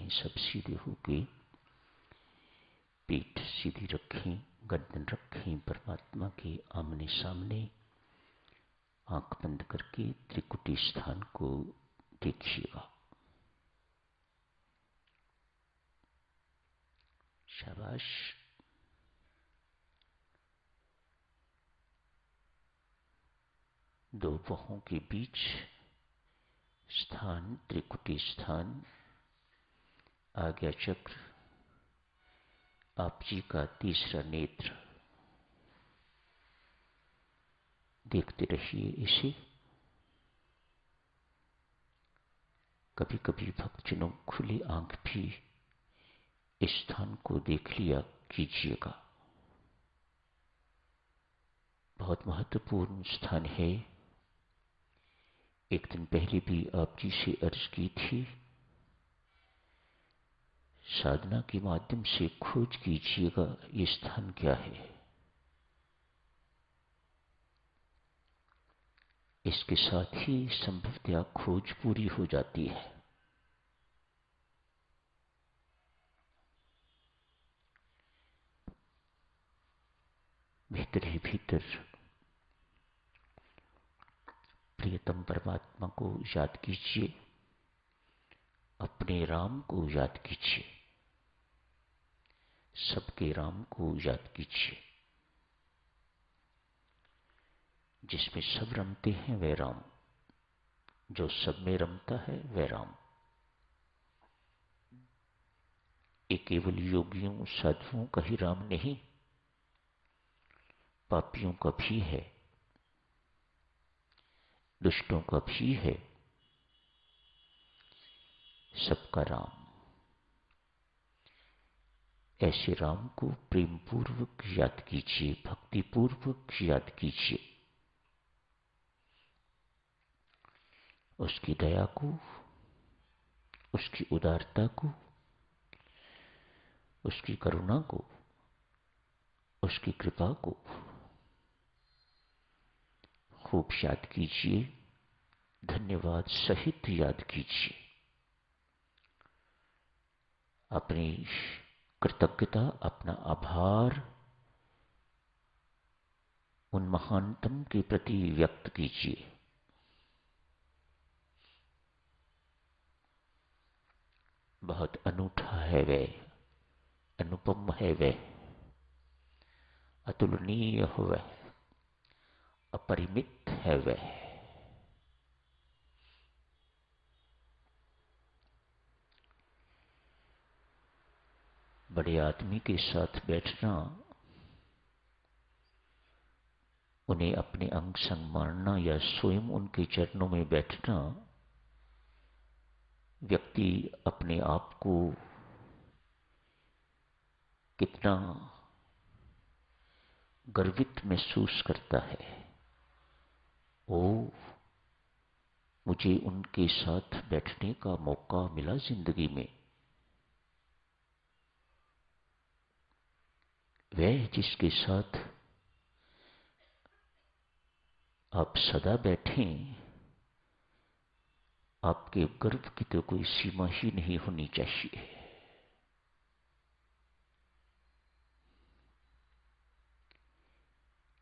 सब सीधे होके पीठ सीधी रखें, गर्दन रखें परमात्मा के आमने सामने। आंख बंद करके त्रिकुटी स्थान को देखिएगा। शाबाश। दो बाहों के बीच स्थान त्रिकुटी स्थान, आज्ञा चक्र, आप जी का तीसरा नेत्र। देखते रहिए इसे। कभी कभी भक्तजनों खुली आंख भी इस स्थान को देख लिया कीजिएगा। बहुत महत्वपूर्ण स्थान है। एक दिन पहले भी आप जी से अर्ज की थी, साधना के माध्यम से खोज कीजिएगा ये स्थान क्या है। इसके साथ ही संभवतः खोज पूरी हो जाती है। भीतर ही भीतर प्रियतम परमात्मा को याद कीजिए, अपने राम को याद कीजिए, सबके राम को याद कीजिए। जिसमें सब रमते हैं वह राम, जो सब में रमता है वह राम। ये केवल योगियों साधुओं का ही राम नहीं, पापियों का भी है, दुष्टों का भी है, सबका राम। ऐसे राम को प्रेम पूर्वक याद कीजिए, भक्ति पूर्वक याद कीजिए। उसकी दया को, उसकी उदारता को, उसकी करुणा को, उसकी कृपा को खूब याद कीजिए, धन्यवाद सहित याद कीजिए। अपनी कृतज्ञता, अपना आभार उन महानतम के प्रति व्यक्त कीजिए। बहुत अनूठा है वह, अनुपम है वह, अतुलनीय है वह, अपरिमित है वह। बड़े आदमी के साथ बैठना, उन्हें अपने अंग संग मानना या स्वयं उनके चरणों में बैठना, व्यक्ति अपने आप को कितना गर्वित महसूस करता है। ओ, मुझे उनके साथ बैठने का मौका मिला जिंदगी में। वह जिसके साथ आप सदा बैठें, आपके गर्व की तो कोई सीमा ही नहीं होनी चाहिए।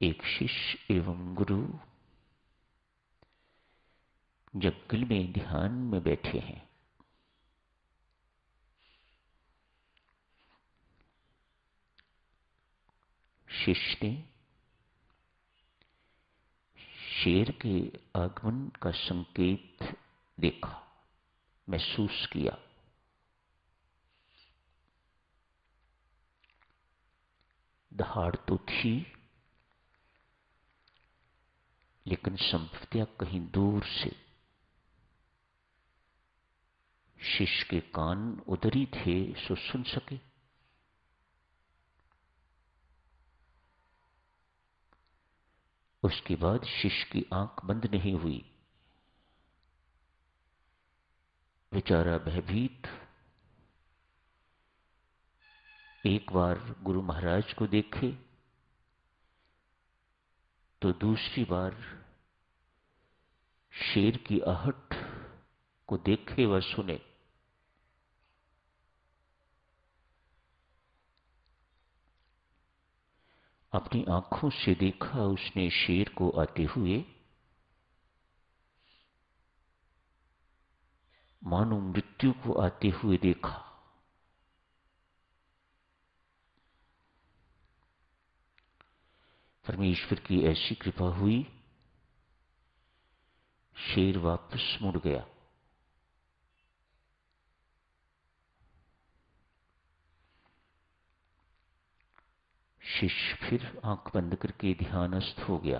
एक शिष्य एवं गुरु जंगल में ध्यान में बैठे हैं। शिष्य ने शेर के आगमन का संकेत देखा, महसूस किया। दहाड़ तो थी, लेकिन संभवतः कहीं दूर से। शिष्य के कान उधर ही थे, सो सुन सके। उसके बाद शिष्य की आंख बंद नहीं हुई। बेचारा भयभीत एक बार गुरु महाराज को देखे तो दूसरी बार शेर की आहट को देखे व सुने। अपनी आंखों से देखा उसने शेर को आते हुए, मानो मृत्यु को आते हुए देखा। परमेश्वर की ऐसी कृपा हुई, शेर वापस मुड़ गया। शिष्य फिर आंख बंद करके ध्यानस्थ हो गया।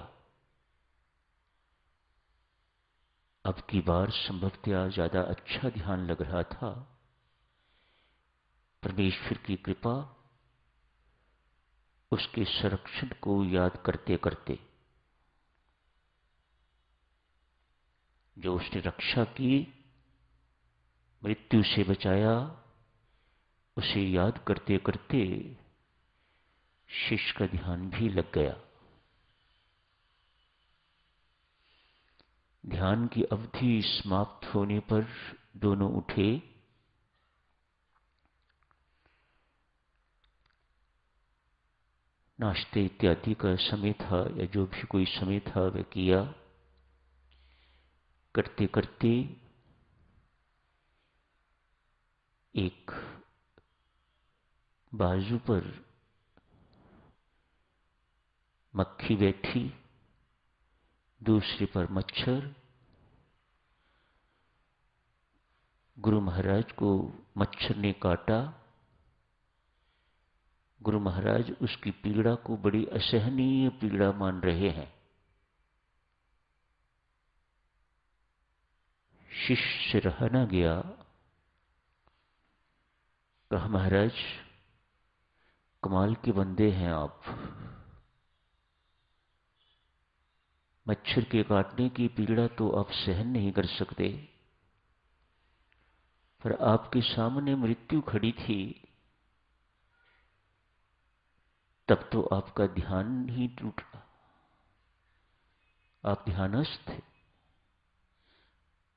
अब की बार संभवतः ज्यादा अच्छा ध्यान लग रहा था। परमेश्वर की कृपा उसके संरक्षण को याद करते करते, जो उसने रक्षा की, मृत्यु से बचाया, उसे याद करते करते शिष्य का ध्यान भी लग गया। ध्यान की अवधि समाप्त होने पर दोनों उठे। नाश्ते इत्यादि का समय था या जो भी कोई समय था वह किया। करते करते एक बाजू पर मक्खी बैठी, दूसरे पर मच्छर। गुरु महाराज को मच्छर ने काटा। गुरु महाराज उसकी पीड़ा को बड़ी असहनीय पीड़ा मान रहे हैं। शिष्य से रहा ना गया। कहा, महाराज कमाल के बंदे हैं आप। मच्छर के काटने की पीड़ा तो आप सहन नहीं कर सकते, पर आपके सामने मृत्यु खड़ी थी, तब तो आपका ध्यान ही टूटा। आप ध्यानस्थ थे,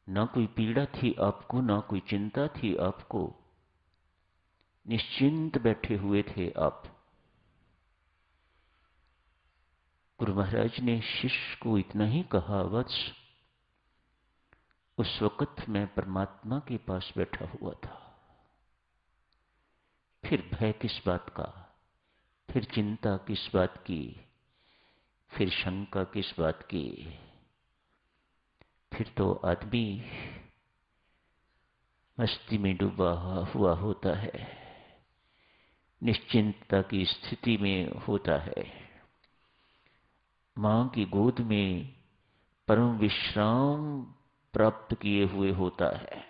ना कोई पीड़ा थी आपको, ना कोई चिंता थी आपको, निश्चिंत बैठे हुए थे आप। गुरु महाराज ने शिष्य को इतना ही कहा, वत्स उस वक्त मैं परमात्मा के पास बैठा हुआ था। फिर भय किस बात का, फिर चिंता किस बात की, फिर शंका किस बात की। फिर तो आदमी मस्ती में डूबा हुआ होता है, निश्चिंतता की स्थिति में होता है, मां की गोद में परम विश्राम प्राप्त किए हुए होता है।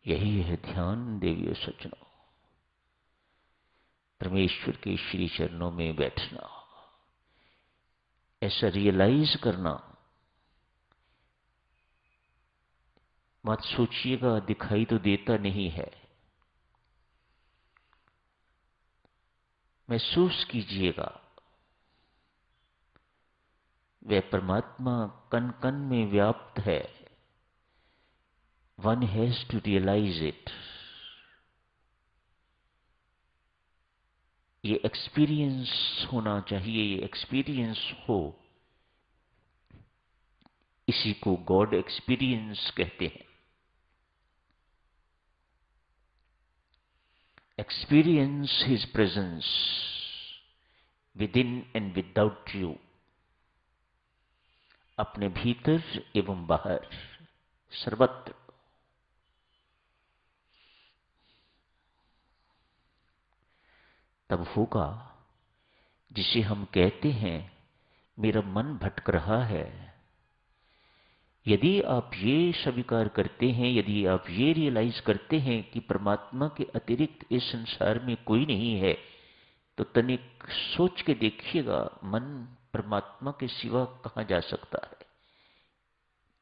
यही है ध्यान देवियों सज्जनों, परमेश्वर के श्री चरणों में बैठना, ऐसा रियलाइज करना। मत सोचिएगा दिखाई तो देता नहीं है, महसूस कीजिएगा वह परमात्मा कण कण में व्याप्त है। One has to realise it. ये एक्सपीरियंस होना चाहिए, ये एक्सपीरियंस हो। इसी को गॉड एक्सपीरियंस कहते हैं। Experience his presence with in and without you, अपने भीतर एवं बाहर, सर्वत्र। तब होगा जिसे हम कहते हैं मेरा मन भटक रहा है। यदि आप ये स्वीकार करते हैं, यदि आप ये रियलाइज करते हैं कि परमात्मा के अतिरिक्त इस संसार में कोई नहीं है, तो तनिक सोच के देखिएगा मन परमात्मा के सिवा कहां जा सकता है।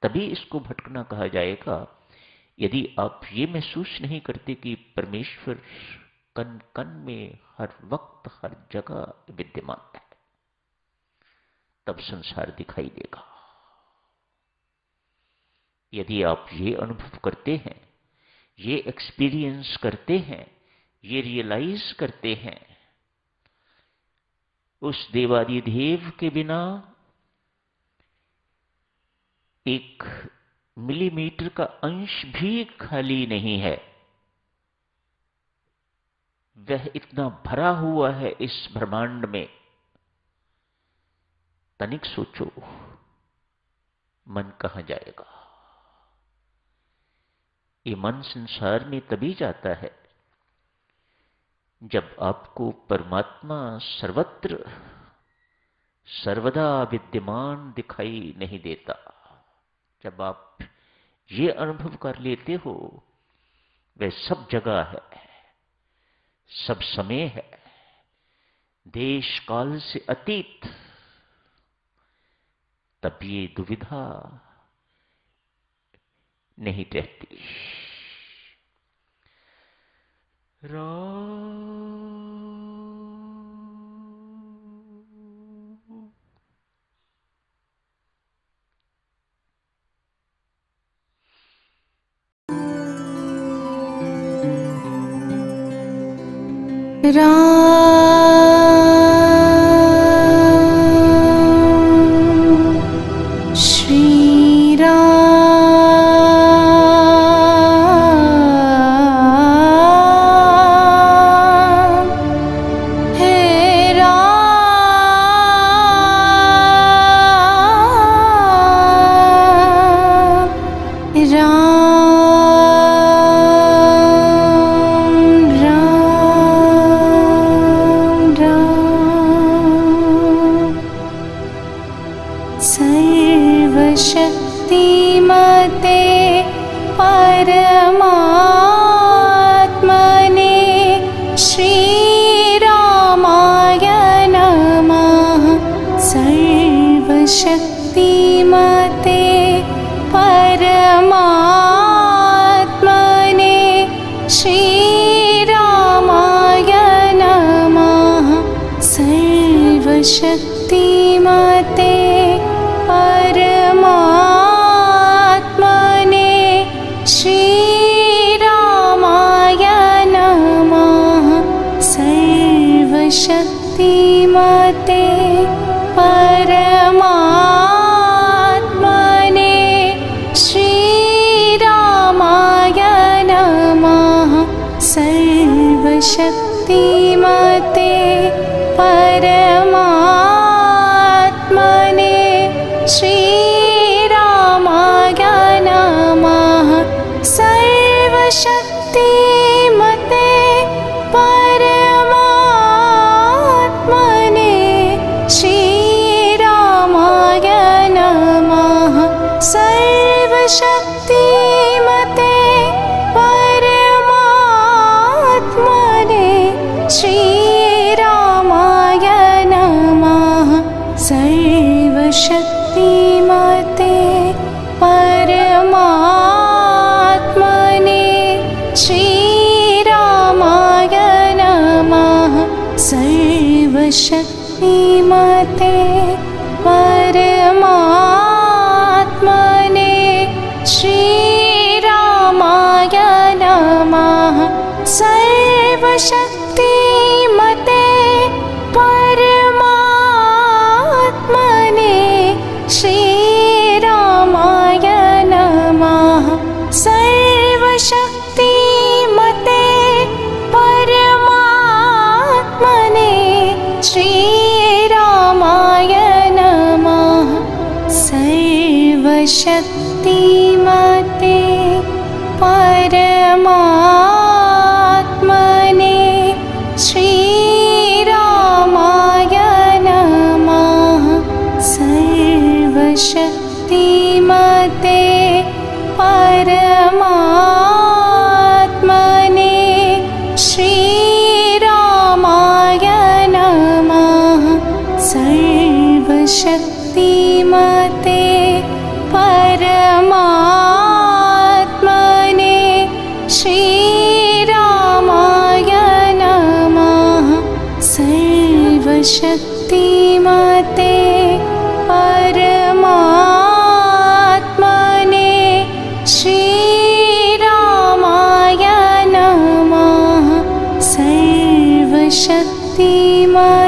तभी इसको भटकना कहा जाएगा। यदि आप ये महसूस नहीं करते कि परमेश्वर कण कण में हर वक्त हर जगह विद्यमान है, तब संसार दिखाई देगा। यदि आप ये अनुभव करते हैं, ये एक्सपीरियंस करते हैं, ये रियलाइज करते हैं उस देवादिदेव के बिना एक मिलीमीटर का अंश भी खाली नहीं है। वह इतना भरा हुआ है इस ब्रह्मांड में। तनिक सोचो, मन कहां जाएगा? ये मन संसार में तभी जाता है जब आपको परमात्मा सर्वत्र सर्वदा विद्यमान दिखाई नहीं देता। जब आप ये अनुभव कर लेते हो वह सब जगह है, सब समय है, देश काल से अतीत, तब ये दुविधा नहीं रहती।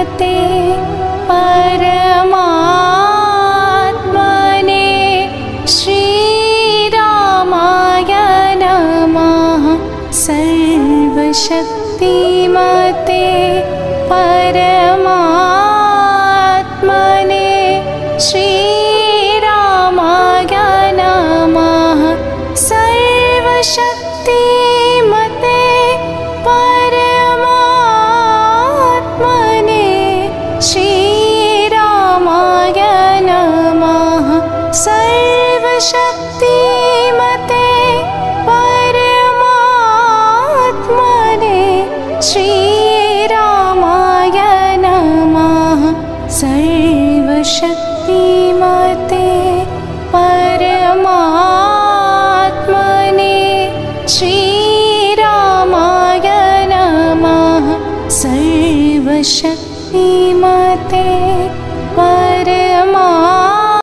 परमात्मने श्रीरामाय नमः। सर्वशक्तिमते परमात्मने श्रीरामाय नमः। सर्वशक्तिमते परमात्मने श्रीरामाय नमः। सर्वशक्तिमते परमात्मने श्रीरामाय नमः। सर्वशक्तिमते परमात्मने श्रीरामाय नमः। सर्वशक्तिमते